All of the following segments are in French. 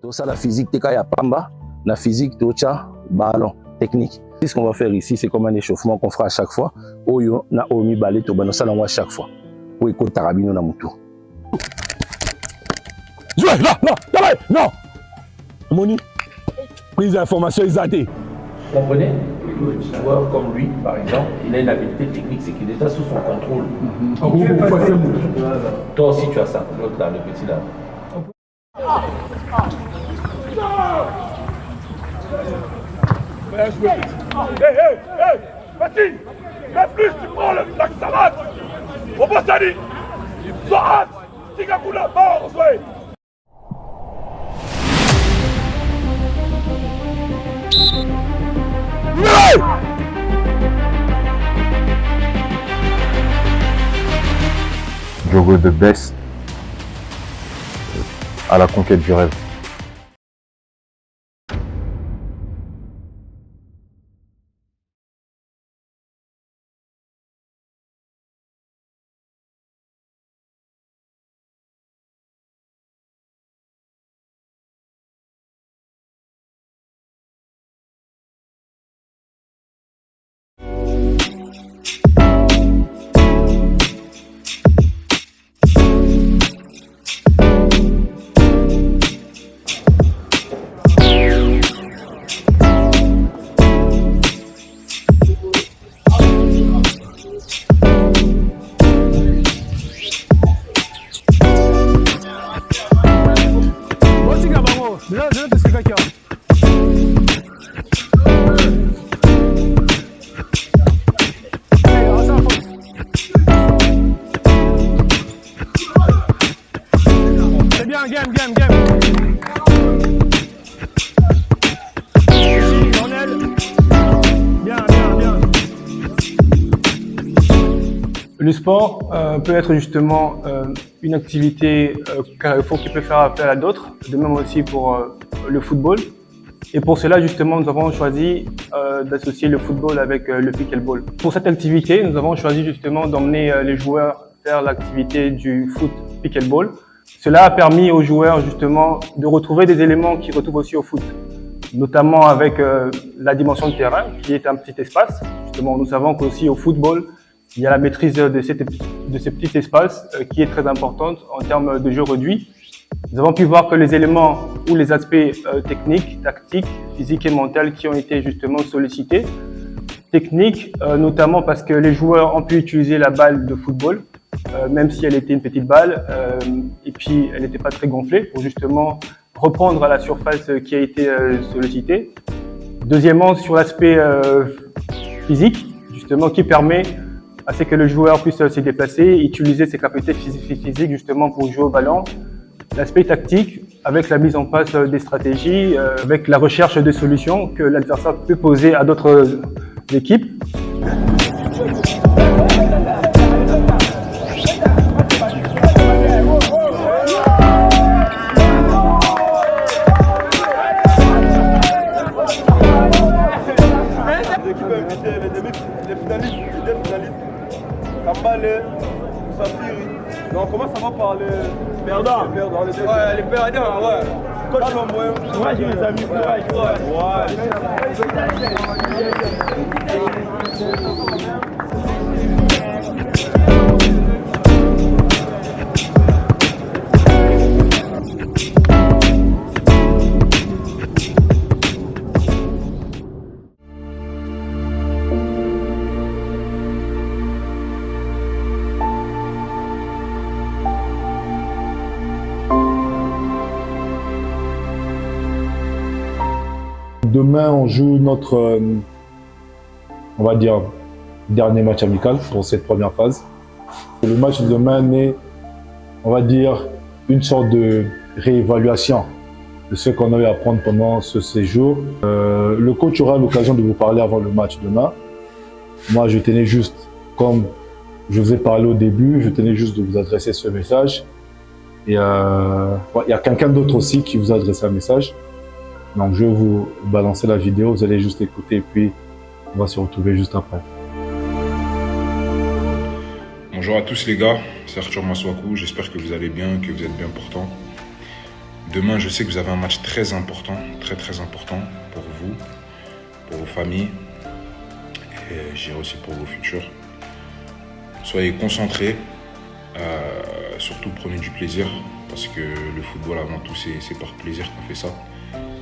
Tout ça, la physique, il y a pamba, la physique, tout ça, ballon, technique. Ce qu'on va faire ici, c'est comme un échauffement qu'on fera à chaque fois. Oyo, na omi balé, to bano, ça l'envoie à chaque fois. Pour écouter Tarabino na moutou. Jouez, là, non! Moni, prise d'information exagérée. Vous comprenez? Un joueur comme lui, par exemple, il a une habileté technique, c'est qu'il est déjà sous son contrôle. Toi aussi, tu as ça. L'autre là, le petit là. Hey, Fatih, mais plus tu prends la salade, au Bossani, Zohat, Tigakuna, mort, Zoé. Jogo the best à la conquête du rêve. Le sport peut être justement une activité Carrefour qui peut faire appel à d'autres, de même aussi pour le football. Et pour cela, justement, nous avons choisi d'associer le football avec le pickleball. Pour cette activité, nous avons choisi justement d'emmener les joueurs faire l'activité du foot pickleball. Cela a permis aux joueurs justement de retrouver des éléments qu'ils retrouvent aussi au foot, notamment avec la dimension de terrain qui est un petit espace. Justement, nous savons qu'aussi au football, il y a la maîtrise de ces petits espaces qui est très importante en termes de jeu réduit. Nous avons pu voir que les éléments ou les aspects techniques, tactiques, physiques et mentaux qui ont été justement sollicités. Techniques, notamment parce que les joueurs ont pu utiliser la balle de football, même si elle était une petite balle, et puis elle n'était pas très gonflée, pour justement reprendre à la surface qui a été sollicitée. Deuxièmement, sur l'aspect physique, justement, qui permet à ce que le joueur puisse se déplacer, utiliser ses capacités physiques justement pour jouer au ballon. L'aspect tactique, avec la mise en place des stratégies, avec la recherche de solutions que l'adversaire peut poser à d'autres équipes. Kambale, Safiri. Donc comment ça va parler perdant? Ouais, les perdants, ouais. Coach moi, j'ai mes amis, Demain, on joue notre, on va dire, dernier match amical pour cette première phase. Le match de demain est, on va dire, une sorte de réévaluation de ce qu'on a eu à apprendre pendant ce séjour. Le coach aura l'occasion de vous parler avant le match demain. Moi, je tenais juste, comme je vous ai parlé au début, je tenais juste de vous adresser ce message. Et il y a quelqu'un d'autre aussi qui vous a adressé un message. Donc je vais vous balancer la vidéo, vous allez juste écouter et puis on va se retrouver juste après. Bonjour à tous les gars, c'est Arthur Maswaku, j'espère que vous allez bien, que vous êtes bien portants. Demain, je sais que vous avez un match très important, très important pour vous, pour vos familles et j'irai aussi pour vos futurs. Soyez concentrés, surtout prenez du plaisir parce que le football avant tout c'est par plaisir qu'on fait ça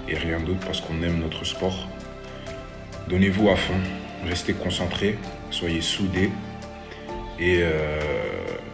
et rien d'autre parce qu'on aime notre sport. Donnez-vous à fond, restez concentrés, soyez soudés et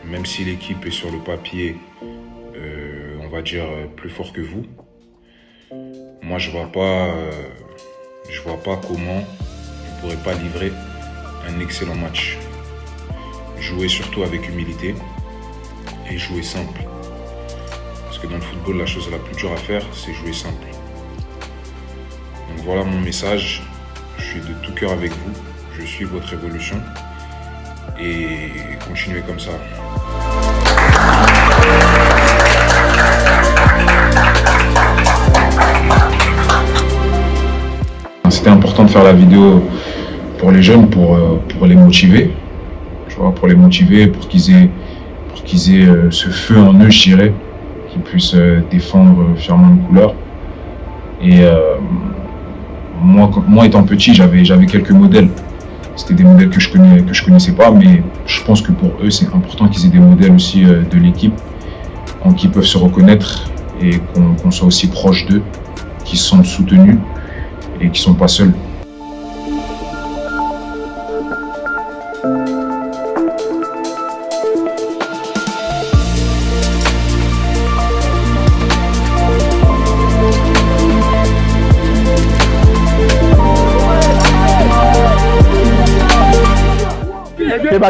même si l'équipe est sur le papier, on va dire plus fort que vous, moi je vois pas comment vous ne pourrez pas livrer un excellent match. Jouez surtout avec humilité et jouez simple. Parce que dans le football, la chose la plus dure à faire, c'est jouer simple. Donc voilà mon message. Je suis de tout cœur avec vous. Je suis votre évolution. Et continuez comme ça. C'était important de faire la vidéo pour les jeunes, pour les motiver. Pour les motiver, pour qu'ils aient ce feu en eux, je dirais, qu'ils puissent défendre fièrement une couleur. Et moi étant petit, j'avais quelques modèles. C'était des modèles que je connaissais pas, mais je pense que pour eux, c'est important qu'ils aient des modèles aussi de l'équipe, en qui peuvent se reconnaître et qu'on soit aussi proche d'eux, qu'ils se sentent soutenus et qu'ils ne sont pas seuls.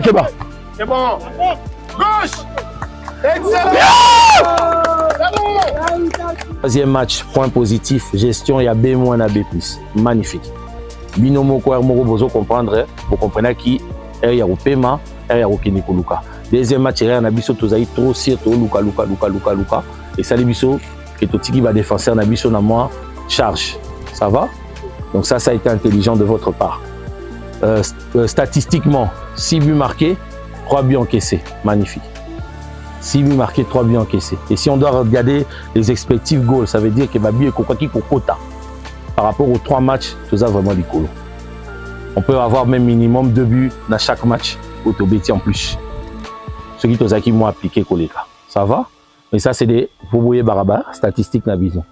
Keba. C'est bon. Gauche. Excellent. Troisième match, point positif, gestion, il y a B- à B+. Magnifique. Binomo ko moko bozo comprendre, vous comprenez qui il y a au paiement, il y a au Luka. Deuxième match, il y a un biso tozai trop sirto Luka. Et ça les biso que totiki va défenseur na biso na moi charge. Ça va? Donc ça a été intelligent de votre part. Statistiquement, 6 buts marqués, 3 buts encaissés. Magnifique. 6 buts marqués, 3 buts encaissés. Et si on doit regarder les expected goals, ça veut dire que Babi et Kokaki Kokota. Par rapport aux 3 matchs, tout ça vraiment du colo. On peut avoir même minimum 2 buts dans chaque match au Tobeti en plus. Ce qui Tozaki m'ont appliqué Koleka. Ça va? Mais ça, c'est des Boboye Baraba, statistiques na vision.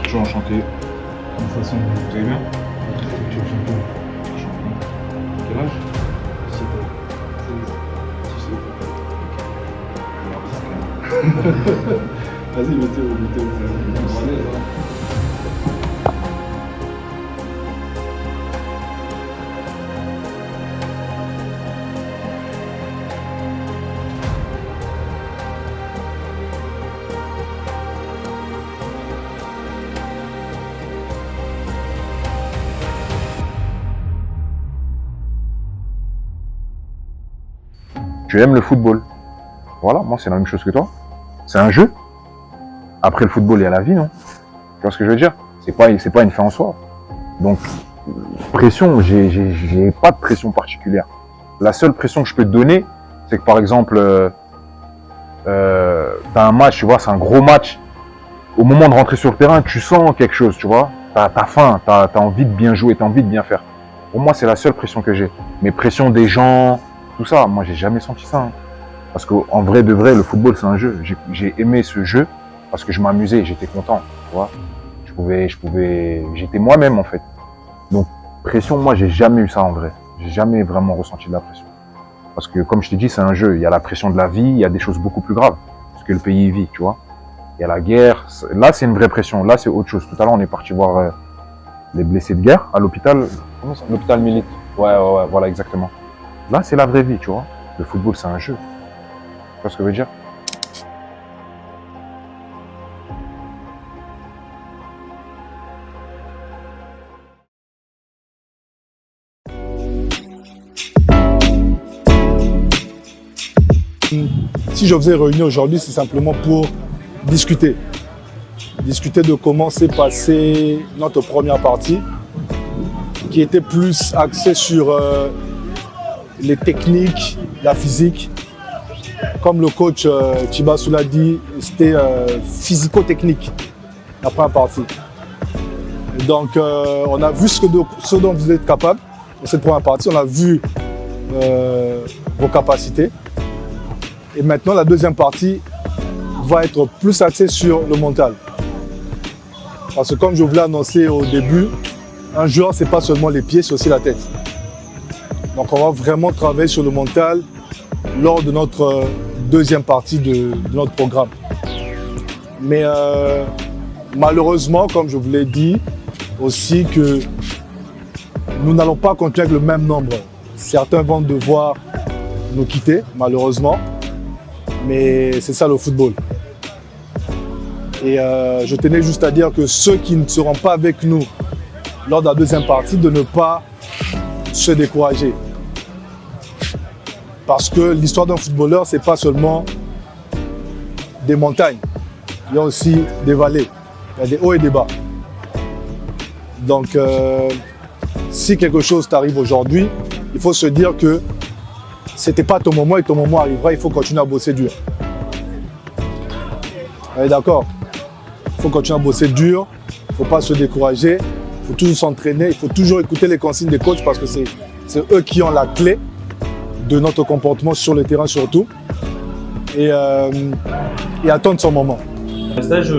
Toujours enchanté. Vous allez bien? Quel âge? Vas-y, mettez-vous. Tu aimes le football. Voilà, moi c'est la même chose que toi. C'est un jeu. Après le football, il y a la vie, non? Tu vois ce que je veux dire? C'est pas une fin en soi. Donc, pression, j'ai pas de pression particulière. La seule pression que je peux te donner, c'est que par exemple, t'as un match, tu vois, c'est un gros match. Au moment de rentrer sur le terrain, tu sens quelque chose, tu vois. T'as faim, t'as envie de bien jouer, t'as envie de bien faire. Pour moi, c'est la seule pression que j'ai. Mais pression des gens, tout ça, moi, j'ai jamais senti ça. Hein. Parce qu'en vrai de vrai, le football, c'est un jeu. J'ai aimé ce jeu parce que je m'amusais, j'étais content, tu vois. J'étais moi-même, en fait. Donc, pression, moi, j'ai jamais eu ça, en vrai. J'ai jamais vraiment ressenti de la pression. Parce que, comme je t'ai dit, c'est un jeu. Il y a la pression de la vie, il y a des choses beaucoup plus graves. Parce que le pays vit, tu vois. Il y a la guerre. Là, c'est une vraie pression. Là, c'est autre chose. Tout à l'heure, on est parti voir les blessés de guerre à l'hôpital. Comment ça? L'hôpital militaire. Ouais, voilà, exactement. Là, c'est la vraie vie, tu vois. Le football, c'est un jeu. Tu vois ce que je veux dire? Si je vous ai réuni aujourd'hui, c'est simplement pour discuter. Discuter de comment s'est passée notre première partie, qui était plus axée sur les techniques, la physique. Comme le coach Chibassou l'a dit, c'était physico-technique, la première partie. Donc on a vu ce dont vous êtes capable dans cette première partie, on a vu vos capacités. Et maintenant, la deuxième partie va être plus axée sur le mental. Parce que comme je vous l'ai annoncé au début, un joueur, c'est pas seulement les pieds, c'est aussi la tête. Donc on va vraiment travailler sur le mental lors de notre deuxième partie de notre programme. Mais malheureusement, comme je vous l'ai dit, aussi que nous n'allons pas continuer avec le même nombre. Certains vont devoir nous quitter, malheureusement. Mais c'est ça le football. Et je tenais juste à dire que ceux qui ne seront pas avec nous lors de la deuxième partie, de ne pas se décourager. Parce que l'histoire d'un footballeur, c'est pas seulement des montagnes. Il y a aussi des vallées. Il y a des hauts et des bas. Donc, si quelque chose t'arrive aujourd'hui, il faut se dire que c'était pas ton moment et ton moment arrivera, il faut continuer à bosser dur. Vous êtes d'accord? Il faut continuer à bosser dur, il ne faut pas se décourager, il faut toujours s'entraîner, il faut toujours écouter les consignes des coachs parce que c'est eux qui ont la clé de notre comportement sur le terrain surtout. Et attendre son moment. Ça, je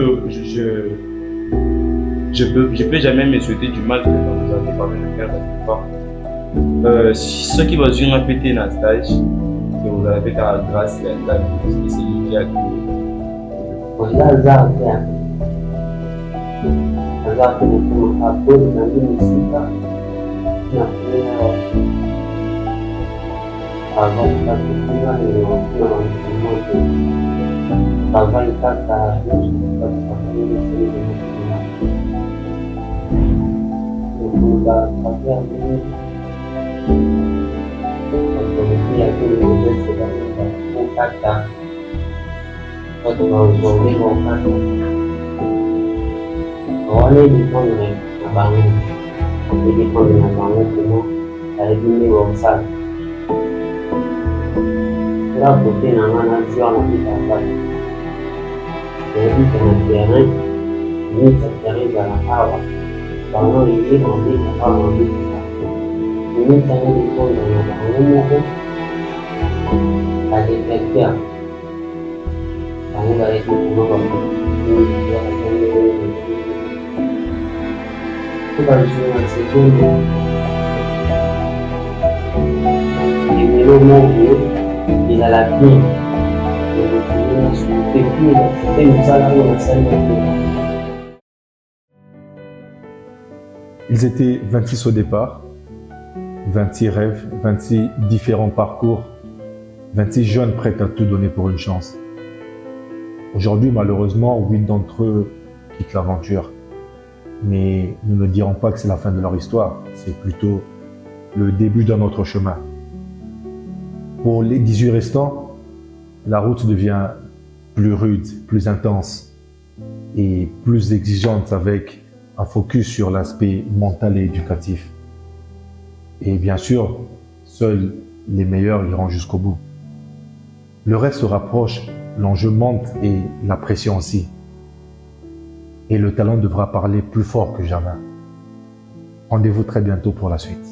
peux jamais me souhaiter du mal que vous avez parlé de faire quelque part. Ce qui va suivre un pété dans le stage, que vous avez fait à grâce à la vie, c'est lui qui a créé. Ils étaient 26 au départ, 26 rêves, 26 différents parcours, 26 jeunes prêts à tout donner pour une chance. Aujourd'hui, malheureusement, 8 d'entre eux quittent l'aventure. Mais nous ne dirons pas que c'est la fin de leur histoire, c'est plutôt le début d'un autre chemin. Pour les 18 restants, la route devient plus rude, plus intense et plus exigeante avec un focus sur l'aspect mental et éducatif. Et bien sûr, seuls les meilleurs iront jusqu'au bout. Le reste se rapproche, l'enjeu monte et la pression aussi. Et le talent devra parler plus fort que jamais. Rendez-vous très bientôt pour la suite.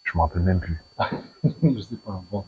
Je me rappelle même plus. Je sais pas, bon.